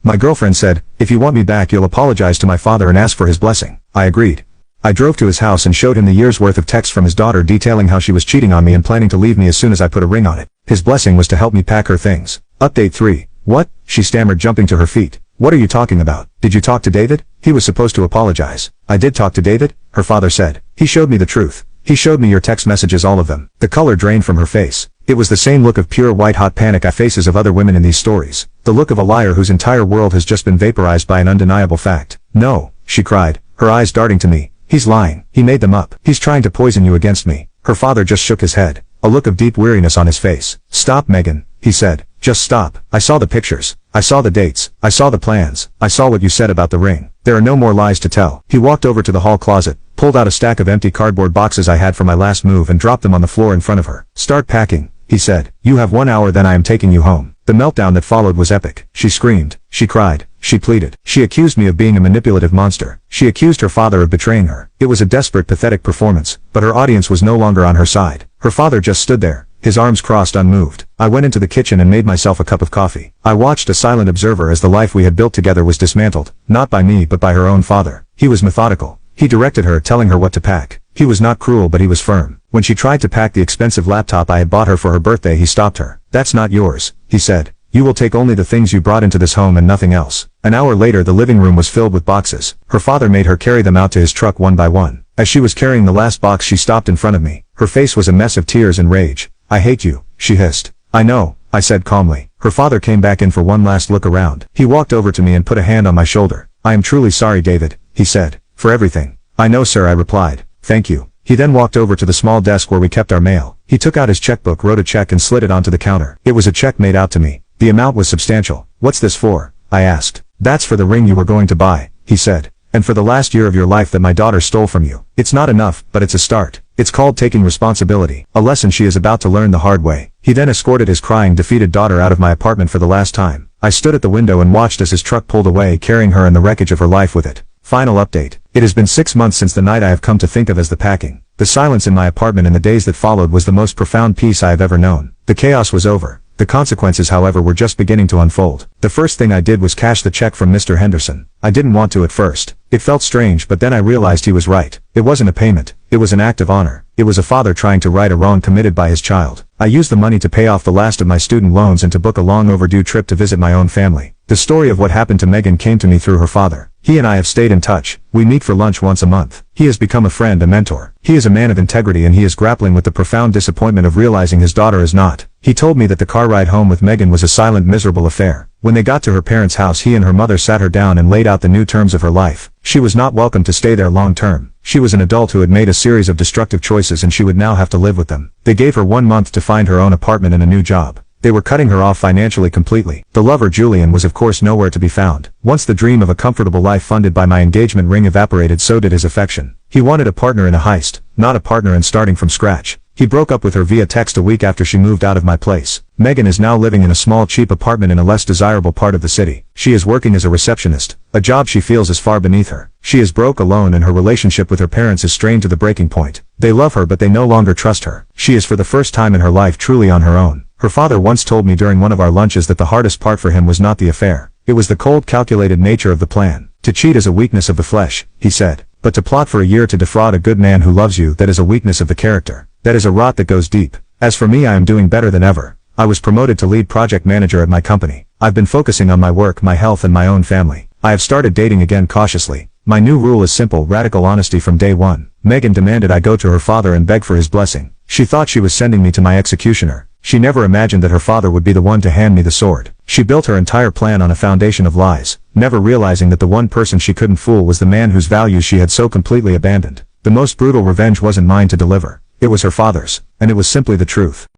My girlfriend said, "If you want me back you'll apologize to my father and ask for his blessing." I agreed. I drove to his house and showed him the year's worth of texts from his daughter detailing how she was cheating on me and planning to leave me as soon as I put a ring on it. His blessing was to help me pack her things. Update 3. What? She stammered, jumping to her feet. What are you talking about? Did you talk to David? He was supposed to apologize. I did talk to David, her father said. He showed me the truth. He showed me your text messages, all of them. The color drained from her face. It was the same look of pure white-hot panic on faces of other women in these stories. The look of a liar whose entire world has just been vaporized by an undeniable fact. No, she cried, her eyes darting to me. He's lying. He made them up. He's trying to poison you against me. Her father just shook his head, a look of deep weariness on his face. Stop, Megan, he said. Just stop. I saw the pictures. I saw the dates. I saw the plans. I saw what you said about the ring. There are no more lies to tell. He walked over to the hall closet, pulled out a stack of empty cardboard boxes I had for my last move and dropped them on the floor in front of her. Start packing, he said. You have 1 hour, then I am taking you home. The meltdown that followed was epic. She screamed. She cried. She pleaded. She accused me of being a manipulative monster. She accused her father of betraying her. It was a desperate, pathetic performance, but her audience was no longer on her side. Her father just stood there, his arms crossed, unmoved. I went into the kitchen and made myself a cup of coffee. I watched, a silent observer, as the life we had built together was dismantled, not by me but by her own father. He was methodical. He directed her, telling her what to pack. He was not cruel, but he was firm. When she tried to pack the expensive laptop I had bought her for her birthday, he stopped her. That's not yours, he said. You will take only the things you brought into this home and nothing else. An hour later the living room was filled with boxes. Her father made her carry them out to his truck one by one. As she was carrying the last box she stopped in front of me. Her face was a mess of tears and rage. I hate you, she hissed. I know, I said calmly. Her father came back in for one last look around. He walked over to me and put a hand on my shoulder. I am truly sorry, David, he said, for everything. I know, sir, I replied. Thank you. He then walked over to the small desk where we kept our mail. He took out his checkbook, wrote a check and slid it onto the counter. It was a check made out to me. The amount was substantial. What's this for? I asked. That's for the ring you were going to buy, he said. And for the last year of your life that my daughter stole from you. It's not enough, but it's a start. It's called taking responsibility, a lesson she is about to learn the hard way. He then escorted his crying, defeated daughter out of my apartment for the last time. I stood at the window and watched as his truck pulled away, carrying her and the wreckage of her life with it. Final update. It has been 6 months since the night I have come to think of as the packing. The silence in my apartment in the days that followed was the most profound peace I have ever known. The chaos was over. The consequences, however, were just beginning to unfold. The first thing I did was cash the check from Mr. Henderson. I didn't want to at first. It felt strange, but then I realized he was right. It wasn't a payment. It was an act of honor. It was a father trying to right a wrong committed by his child. I used the money to pay off the last of my student loans and to book a long overdue trip to visit my own family. The story of what happened to Megan came to me through her father. He and I have stayed in touch. We meet for lunch once a month. He has become a friend, a mentor. He is a man of integrity and he is grappling with the profound disappointment of realizing his daughter is not. He told me that the car ride home with Megan was a silent, miserable affair. When they got to her parents' house, he and her mother sat her down and laid out the new terms of her life. She was not welcome to stay there long term. She was an adult who had made a series of destructive choices and she would now have to live with them. They gave her 1 month to find her own apartment and a new job. They were cutting her off financially completely. The lover, Julian, was of course nowhere to be found. Once the dream of a comfortable life funded by my engagement ring evaporated, so did his affection. He wanted a partner in a heist, not a partner in starting from scratch. He broke up with her via text a week after she moved out of my place. Megan is now living in a small, cheap apartment in a less desirable part of the city. She is working as a receptionist, a job she feels is far beneath her. She is broke, alone, and her relationship with her parents is strained to the breaking point. They love her, but they no longer trust her. She is for the first time in her life truly on her own. Her father once told me during one of our lunches that the hardest part for him was not the affair. It was the cold, calculated nature of the plan. To cheat is a weakness of the flesh, he said. But to plot for a year to defraud a good man who loves you, that is a weakness of the character. That is a rot that goes deep. As for me, I am doing better than ever. I was promoted to lead project manager at my company. I've been focusing on my work, my health and my own family. I have started dating again cautiously. My new rule is simple: radical honesty from day one. Megan demanded I go to her father and beg for his blessing. She thought she was sending me to my executioner. She never imagined that her father would be the one to hand me the sword. She built her entire plan on a foundation of lies, never realizing that the one person she couldn't fool was the man whose values she had so completely abandoned. The most brutal revenge wasn't mine to deliver. It was her father's, and it was simply the truth.